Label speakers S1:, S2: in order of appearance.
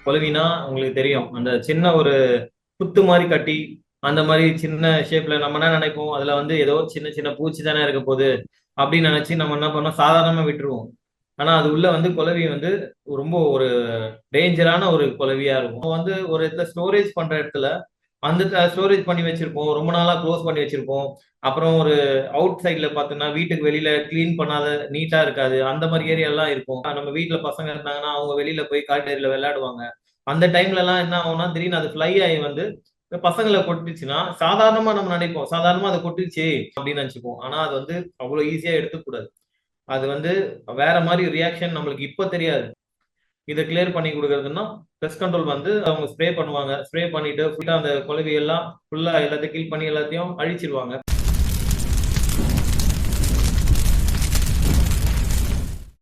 S1: கொலவினா உங்களுக்கு தெரியும், அந்த சின்ன ஒரு புத்து மாதிரி கட்டி அந்த மாதிரி சின்ன ஷேப்ல நம்ம என்ன நினைப்போம், அதுல வந்து ஏதோ சின்ன சின்ன பூச்சி தானே இருக்க போகுது அப்படின்னு நினைச்சு நம்ம என்ன பண்ணோம், சாதாரணமா விட்டுருவோம். ஆனா அது உள்ள வந்து குளவி வந்து ரொம்ப ஒரு டேஞ்சரான ஒரு குளவியா இருக்கும். வந்து ஒரு இடத்துல ஸ்டோரேஜ் பண்ற இடத்துல அந்த ஸ்டோரேஜ் பண்ணி வச்சிருப்போம், ரொம்ப நாளா க்ளோஸ் பண்ணி வச்சிருப்போம். அப்புறம் ஒரு அவுட் சைட்ல பாத்தீங்கன்னா வீட்டுக்கு வெளியில கிளீன் பண்ணாத நீட்டா இருக்காது, அந்த மாதிரி ஏரியா எல்லாம் இருக்கும். நம்ம வீட்டுல பசங்க இருந்தாங்கன்னா அவங்க வெளியில போய் காட்டேரியில விளையாடுவாங்க. அந்த டைம்ல எல்லாம் என்ன ஆகும்னா திடீர்னு அது ஃப்ளை ஆகி வந்து பசங்களை கொட்டுச்சுன்னா சாதாரணமா நம்ம நினைப்போம், சாதாரணமா அதை கொட்டுச்சு அப்படின்னு நினைச்சுப்போம். ஆனா அது வந்து அவ்வளவு ஈஸியா எடுத்துக்கூடாது. அது வந்து வேற மாதிரி ரியாக்ஷன் நம்மளுக்கு இப்ப தெரியாது. இதை கிளியர் பண்ணி கொடுக்கறதுன்னா பெஸ்ட் கண்ட்ரோல் வந்து அவங்க ஸ்ப்ரே பண்ணுவாங்க. ஸ்ப்ரே பண்ணிட்டு ஃபுல்லா அந்த குளவி எல்லாம் ஃபுல்லா எல்லாத்தையும் கில் பண்ணி எல்லாத்தையும் அழிச்சிருவாங்க.